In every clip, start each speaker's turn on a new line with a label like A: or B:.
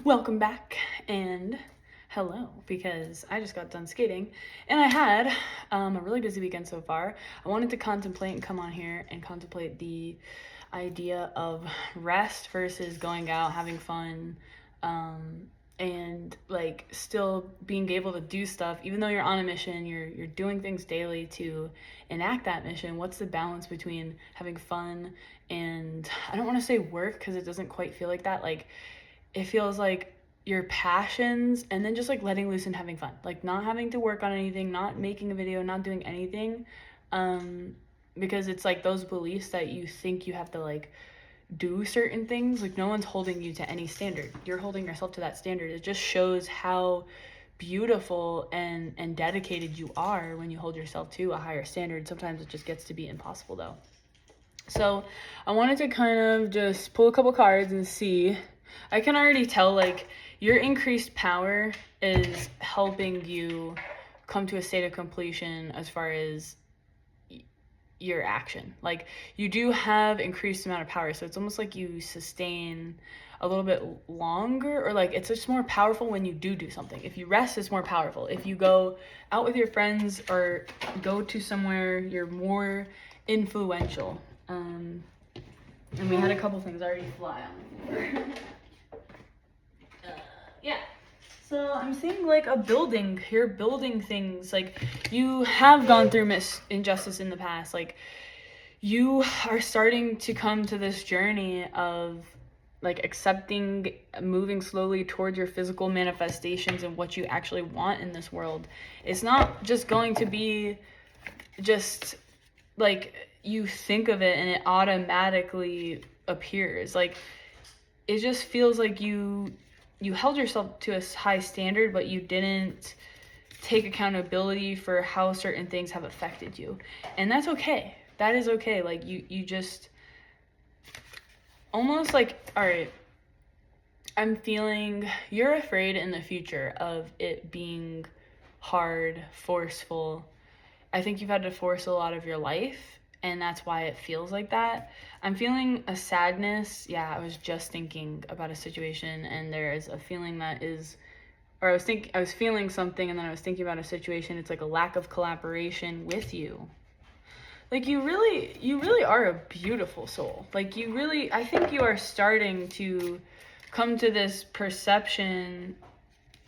A: Welcome back and hello, because I just got done skating and I had a really busy weekend so far. I wanted to contemplate and come on here and contemplate the idea of rest versus going out, having fun, and like still being able to do stuff even though you're on a mission, you're doing things daily to enact that mission. What's the balance between having fun and, I don't want to say work because it doesn't quite feel like that, like it feels like your passions and then just like letting loose and having fun, like not having to work on anything, not making a video, not doing anything, um because it's like those beliefs that you think you have to like do certain things, like no one's holding you to any standard, you're holding yourself to that standard. It just shows how beautiful and dedicated you are when you hold yourself to a higher standard. Sometimes it just gets to be impossible though. So I wanted to kind of just pull a couple cards and see. I can already tell like your increased power is helping you come to a state of completion as far as your action. Like you do have increased amount of power, so it's almost like you sustain a little bit longer, or like it's just more powerful when you do something. If you rest, it's more powerful. If you go out with your friends or go to somewhere, you're more influential. And we had a couple things already fly on the floor. Yeah. So I'm seeing like a building. You're building things. Like you have gone through injustice in the past. Like you are starting to come to this journey of like accepting, moving slowly towards your physical manifestations and what you actually want in this world. It's not just going to be just like you think of it and it automatically appears. Like it just feels like you held yourself to a high standard, but you didn't take accountability for how certain things have affected you. And that's okay. That is okay. Like you just almost like, all right, I'm feeling you're afraid in the future of it being hard, forceful. I think you've had to force a lot of your life, and that's why it feels like that. I'm feeling a sadness. Yeah, I was just thinking about a situation, and there is a feeling that is, or I was feeling something, and then I was thinking about a situation. It's like a lack of collaboration with you. Like you really are a beautiful soul. Like you really, I think you are starting to come to this perception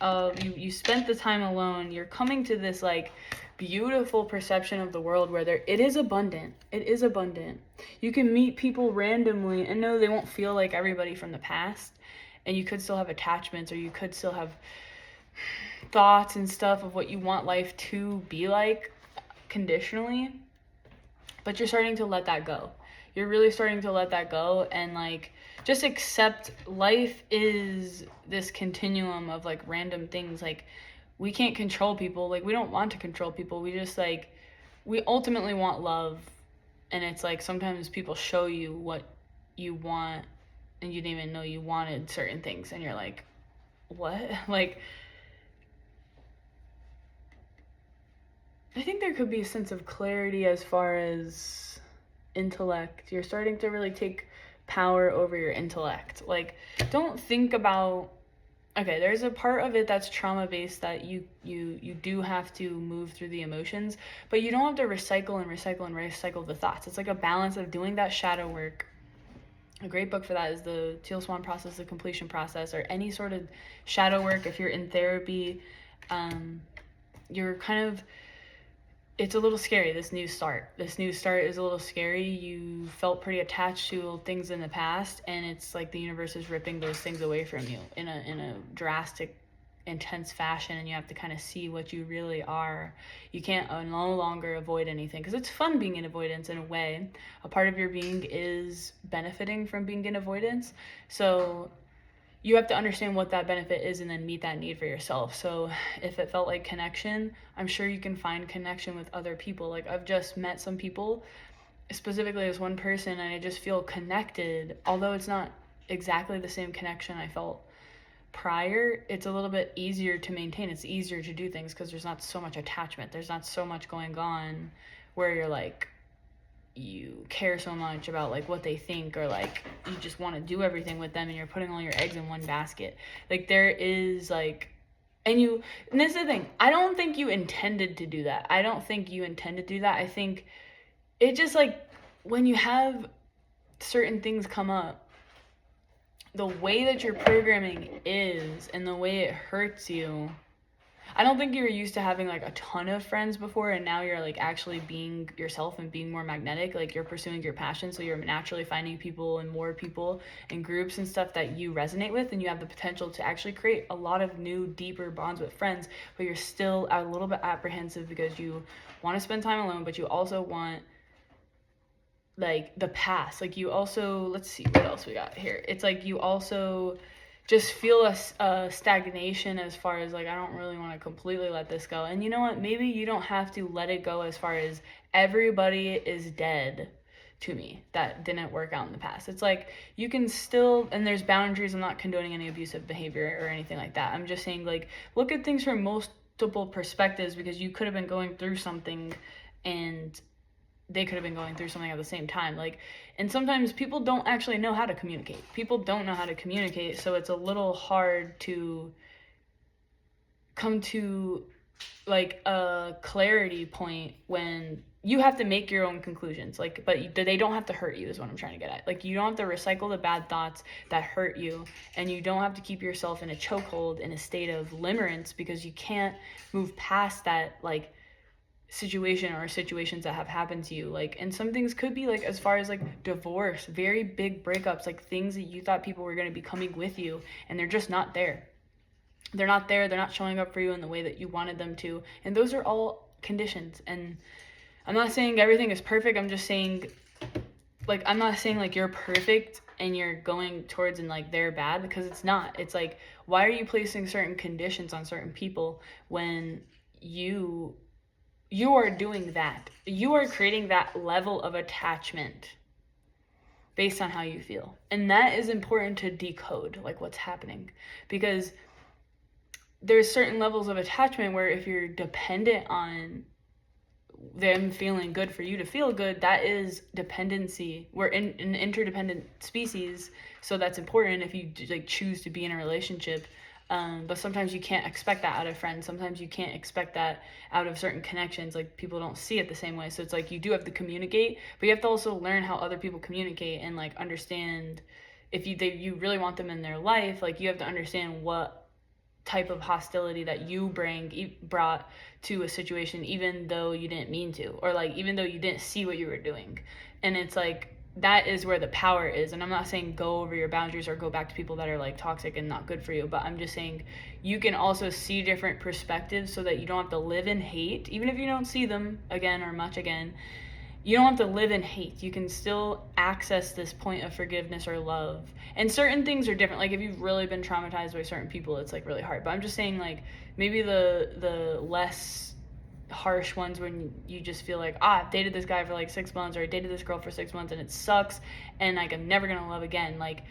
A: of you spent the time alone. You're coming to this like beautiful perception of the world where it is abundant. It is abundant. You can meet people randomly and no, they won't feel like everybody from the past, and you could still have attachments, or you could still have thoughts and stuff of what you want life to be like conditionally, but you're starting to let that go. You're really starting to let that go and like just accept life is this continuum of like random things. Like we can't control people. Like we don't want to control people. We just like, we ultimately want love. And it's like sometimes people show you what you want and you didn't even know you wanted certain things, and you're like, what? Like I think there could be a sense of clarity as far as intellect. You're starting to really take power over your intellect. Like don't think about, okay, there's a part of it that's trauma based that you do have to move through the emotions, but you don't have to recycle and recycle and recycle the thoughts. It's like a balance of doing that shadow work. A great book for that is the Teal Swan Process, the Completion Process, or any sort of shadow work. If you're in therapy, you're kind of, it's a little scary. This new start is a little scary. You felt pretty attached to things in the past, and it's like the universe is ripping those things away from you in a drastic, intense fashion, and you have to kind of see what you really are. You can't no longer avoid anything, because it's fun being in avoidance in a way. A part of your being is benefiting from being in avoidance, so you have to understand what that benefit is and then meet that need for yourself. So if it felt like connection, I'm sure you can find connection with other people. Like I've just met some people, specifically as one person, and I just feel connected. Although it's not exactly the same connection I felt prior, it's a little bit easier to maintain. It's easier to do things because there's not so much attachment. There's not so much going on where you're like you care so much about like what they think, or like you just want to do everything with them and you're putting all your eggs in one basket. Like there is like, and this is the thing, I don't think you intended to do that. I don't think you intend to do that. I think it just like when you have certain things come up, the way that your programming is and the way it hurts you. I don't think you were used to having like a ton of friends before, and now you're like actually being yourself and being more magnetic. Like you're pursuing your passion, so you're naturally finding people and more people and groups and stuff that you resonate with, and you have the potential to actually create a lot of new, deeper bonds with friends. But you're still a little bit apprehensive because you want to spend time alone, but you also want like the past. Like you also, let's see what else we got here. It's like you also just feel a stagnation as far as like, I don't really want to completely let this go. And you know what? Maybe you don't have to let it go as far as everybody is dead to me that didn't work out in the past. It's like you can still, and there's boundaries. I'm not condoning any abusive behavior or anything like that. I'm just saying like, look at things from multiple perspectives, because you could have been going through something and they could have been going through something at the same time. Like, and sometimes people don't actually know how to communicate. People don't know how to communicate, so it's a little hard to come to like a clarity point when you have to make your own conclusions. Like, but they don't have to hurt you is what I'm trying to get at. Like, you don't have to recycle the bad thoughts that hurt you, and you don't have to keep yourself in a chokehold, in a state of limerence, because you can't move past that like situation or situations that have happened to you. Like, and some things could be like as far as like divorce, very big breakups, like things that you thought people were going to be coming with you and they're just not there. They're not there. They're not showing up for you in the way that you wanted them to. And those are all conditions. And I'm not saying everything is perfect. I'm just saying, like, I'm not saying like you're perfect and you're going towards and like they're bad, because it's not. It's like, why are you placing certain conditions on certain people when you are doing that? You are creating that level of attachment based on how you feel. And that is important to decode, like what's happening, because there's certain levels of attachment where if you're dependent on them feeling good for you to feel good, that is dependency. We're in an interdependent species, so that's important if you like choose to be in a relationship. But sometimes you can't expect that out of friends. Sometimes you can't expect that out of certain connections. Like, people don't see it the same way. So it's like you do have to communicate, but you have to also learn how other people communicate and like understand if you really want them in their life. Like, you have to understand what type of hostility that you brought to a situation, even though you didn't mean to, or like even though you didn't see what you were doing. And it's like, that is where the power is. And I'm not saying go over your boundaries or go back to people that are like toxic and not good for you, but I'm just saying you can also see different perspectives so that you don't have to live in hate. Even if you don't see them again or much again, you don't have to live in hate. You can still access this point of forgiveness or love. And certain things are different. Like, if you've really been traumatized by certain people, it's like really hard. But I'm just saying, like, maybe the less harsh ones, when you just feel like, I've dated this guy for like 6 months, or I dated this girl for 6 months and it sucks and like I'm never gonna love again. Like,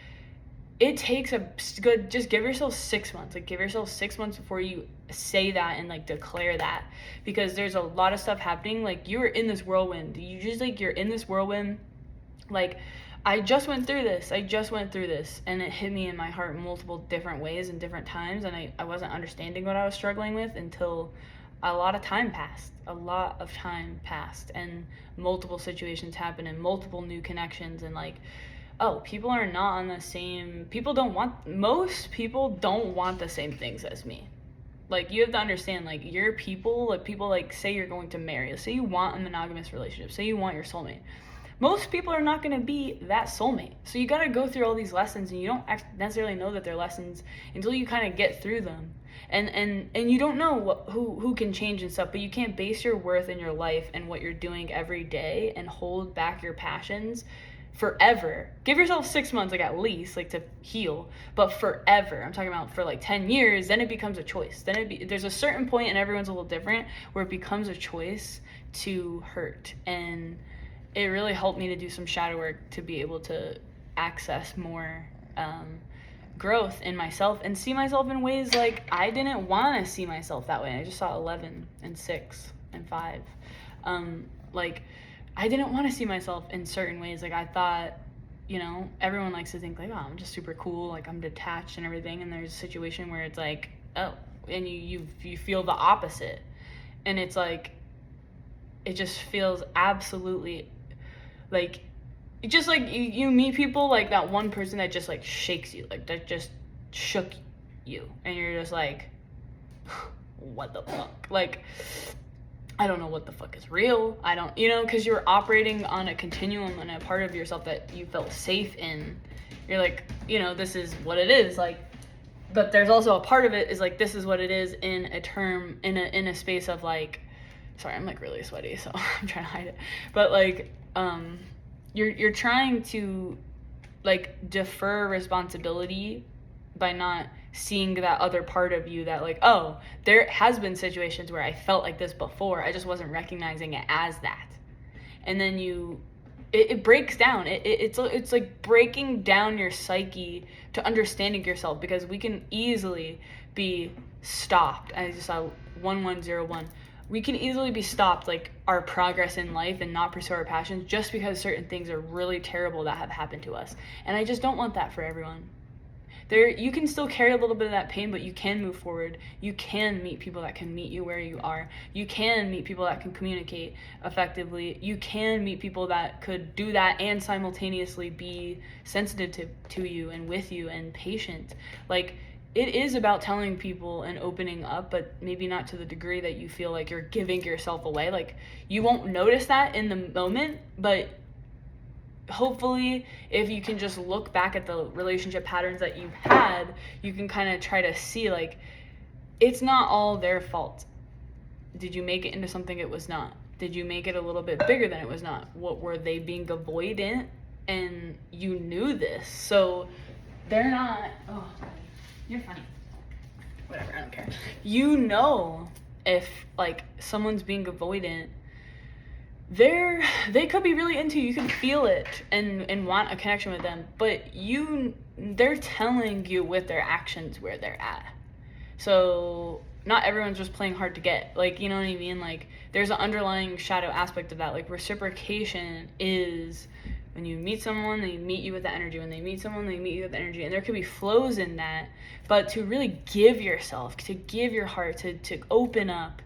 A: it takes a good, just give yourself 6 months. Like, give yourself 6 months before you say that and like declare that, because there's a lot of stuff happening. Like, you're in this whirlwind. You just like, you're in this whirlwind. Like, I just went through this, and it hit me in my heart in multiple different ways and different times, and I wasn't understanding what I was struggling with until a lot of time passed, and multiple situations happened and multiple new connections, and like, oh, people are not on the same, most people don't want the same things as me. Like, you have to understand, like, your people, like, people, like, say you're going to marry, say you want a monogamous relationship, say you want your soulmate. Most people are not going to be that soulmate. So you got to go through all these lessons, and you don't necessarily know that they're lessons until you kind of get through them. And you don't know who can change and stuff, but you can't base your worth in your life and what you're doing every day and hold back your passions forever. Give yourself 6 months, like, at least, like, to heal, but forever. I'm talking about for like 10 years, then it becomes a choice. There's a certain point, and everyone's a little different, where it becomes a choice to hurt. And it really helped me to do some shadow work to be able to access more growth in myself and see myself in ways like I didn't want to see myself that way. I just saw 11 and 6 and 5. Like, I didn't want to see myself in certain ways. Like, I thought, you know, everyone likes to think like, oh, I'm just super cool, like I'm detached and everything. And there's a situation where it's like, oh, and you feel the opposite, and it's like, it just feels absolutely like, it's just like you meet people, like that one person that just like shakes you, like that just shook you, and you're just like, what the fuck? Like, I don't know what the fuck is real. I don't, you know, because you're operating on a continuum and a part of yourself that you felt safe in. You're like, you know, this is what it is. Like, but there's also a part of it is like, this is what it is in a term, in a space of like, sorry, I'm like really sweaty, so I'm trying to hide it. But like, you're trying to like defer responsibility by not seeing that other part of you that like, oh, there has been situations where I felt like this before, I just wasn't recognizing it as that. And then it breaks down. It's like breaking down your psyche to understanding yourself, because we can easily be stopped. I just saw 1101. We can easily be stopped, like our progress in life, and not pursue our passions just because certain things are really terrible that have happened to us. And I just don't want that for everyone. You can still carry a little bit of that pain, but you can move forward. You can meet people that can meet you where you are. You can meet people that can communicate effectively. You can meet people that could do that and simultaneously be sensitive to you and with you and patient. Like, it is about telling people and opening up, but maybe not to the degree that you feel like you're giving yourself away. Like, you won't notice that in the moment, but hopefully, if you can just look back at the relationship patterns that you've had, you can kind of try to see, like, it's not all their fault. Did you make it into something it was not? Did you make it a little bit bigger than it was not? What were they being avoidant? And you knew this. So they're not, oh, you're funny. Whatever, I don't care. You know, if like someone's being avoidant, they could be really into you. You can feel it and want a connection with them, but they're telling you with their actions where they're at. So not everyone's just playing hard to get. Like, you know what I mean? Like, there's an underlying shadow aspect of that. Like, reciprocation is when you meet someone, they meet you with the energy. When they meet someone, they meet you with the energy. And there could be flows in that. But to really give yourself, to give your heart, to open up,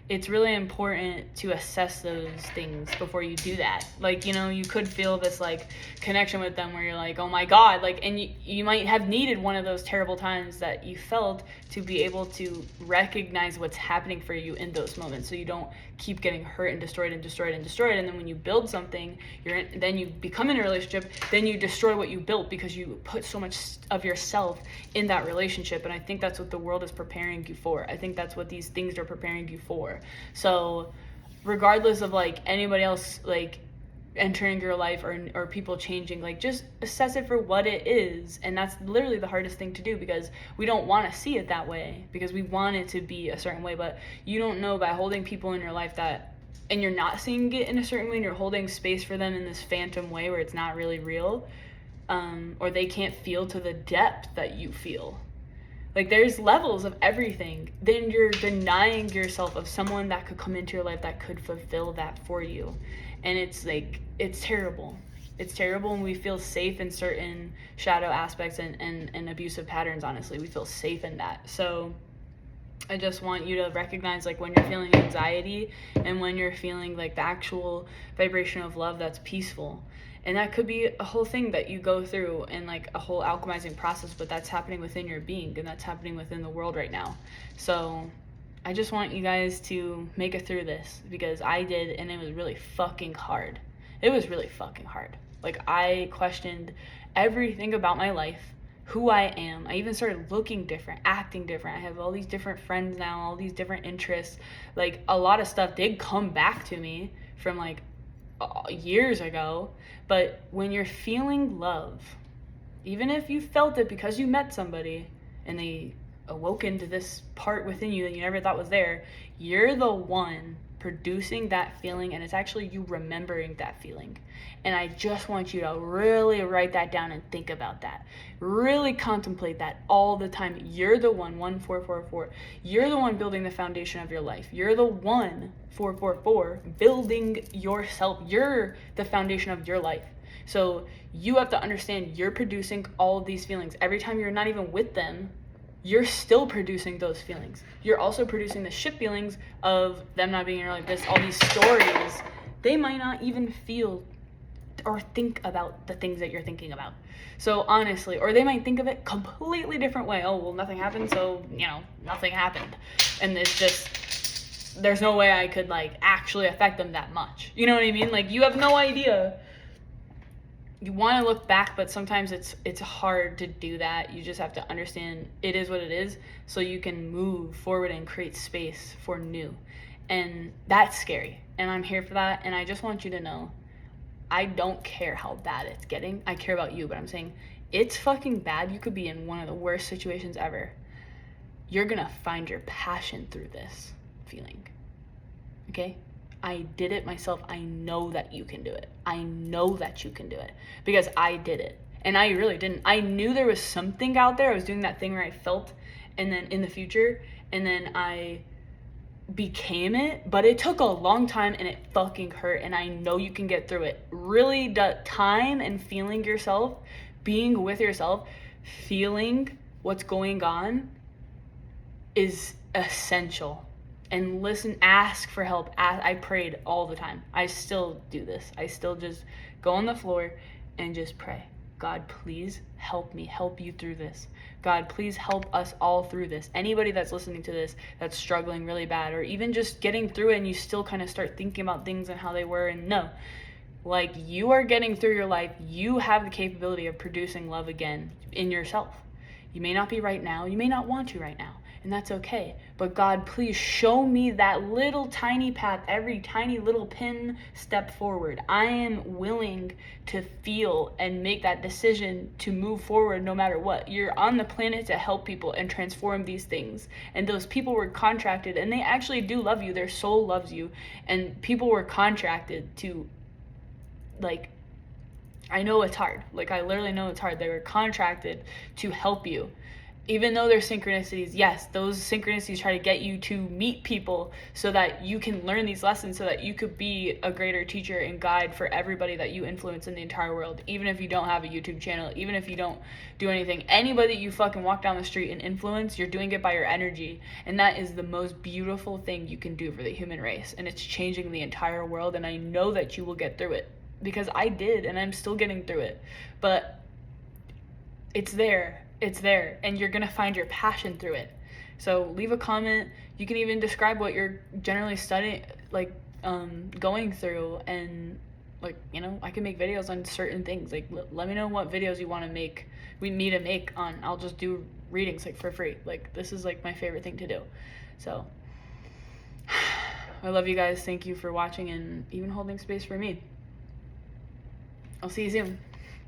A: it's really important to assess those things before you do that. Like, you know, you could feel this like connection with them where you're like, oh my God, like, and you might have needed one of those terrible times that you felt to be able to recognize what's happening for you in those moments, so you don't keep getting hurt and destroyed and destroyed and destroyed. And then when you build something, then you become in a relationship, then you destroy what you built because you put so much of yourself in that relationship. And I think that's what the world is preparing you for. I think that's what these things are preparing you for. So regardless of like anybody else like entering your life or people changing, like, just assess it for what it is. And that's literally the hardest thing to do, because we don't want to see it that way, because we want it to be a certain way. But you don't know, by holding people in your life that, and you're not seeing it in a certain way, and you're holding space for them in this phantom way where it's not really real, or they can't feel to the depth that you feel. Like, there's levels of everything. Then you're denying yourself of someone that could come into your life that could fulfill that for you. And it's like, it's terrible. It's terrible when we feel safe in certain shadow aspects and abusive patterns, honestly. We feel safe in that. So I just want you to recognize, like, when you're feeling anxiety and when you're feeling like the actual vibration of love that's peaceful. And that could be a whole thing that you go through, and like a whole alchemizing process, but that's happening within your being, and that's happening within the world right now. So I just want you guys to make it through this, because I did, and it was really fucking hard. It was really fucking hard. Like, I questioned everything about my life, who I am. I even started looking different, acting different. I have all these different friends now, all these different interests. Like, a lot of stuff did come back to me from like years ago. But when you're feeling love, even if you felt it because you met somebody and they awoke into this part within you that you never thought was there, you're the one producing that feeling, and it's actually you remembering that feeling. And I just want you to really write that down and think about that. Really contemplate that all the time. You're the one, 1444. You're the one building the foundation of your life. You're the one, 444, building yourself. You're the foundation of your life. So you have to understand you're producing all of these feelings. Every time you're not even with them, you're still producing those feelings. You're also producing the shit feelings of them not being in your life. This, all these stories, they might not even feel or think about the things that you're thinking about. So honestly, or they might think of it completely different way. Oh, well, nothing happened, so, nothing happened. And it's just, there's no way I could, actually affect them that much. You know what I mean? You have no idea. You want to look back, but sometimes it's hard to do that. You just have to understand it is what it is, so you can move forward and create space for new. And that's scary. And I'm here for that. And I just want you to know, I don't care how bad it's getting. I care about you, but I'm saying it's fucking bad. You could be in one of the worst situations ever. You're gonna find your passion through this feeling. Okay? I did it myself. I know that you can do it. I know that you can do it because I did it. And I really didn't. I knew there was something out there. I was doing that thing where I felt, and then in the future, and then I became it, but it took a long time and it fucking hurt, and I know you can get through it. Really, the time and feeling yourself, being with yourself, feeling what's going on is essential. And listen, ask for help. I prayed all the time. I still do this. I still just go on the floor and just pray. God, please help me, help you through this. God, please help us all through this. Anybody that's listening to this that's struggling really bad, or even just getting through it and you still kind of start thinking about things and how they were, and no, you are getting through your life. You have the capability of producing love again in yourself. You may not be right now. You may not want to right now. And that's okay. But God, please show me that little tiny path, every tiny little pin step forward. I am willing to feel and make that decision to move forward no matter what. You're on the planet to help people and transform these things. And those people were contracted, and they actually do love you. Their soul loves you. And people were contracted to, I know it's hard. I literally know it's hard. They were contracted to help you. Even though there's synchronicities, yes, those synchronicities try to get you to meet people so that you can learn these lessons, so that you could be a greater teacher and guide for everybody that you influence in the entire world. Even if you don't have a YouTube channel, even if you don't do anything, anybody that you fucking walk down the street and influence, you're doing it by your energy. And that is the most beautiful thing you can do for the human race. And it's changing the entire world. And I know that you will get through it, because I did, and I'm still getting through it. But it's there, and you're gonna find your passion through it. So leave a comment. You can even describe what you're generally studying, going through, and I can make videos on certain things. Let me know what videos you want to make, me to make on. I'll just do readings for free. This is my favorite thing to do. So I love you guys. Thank you for watching and even holding space for me. I'll see you soon.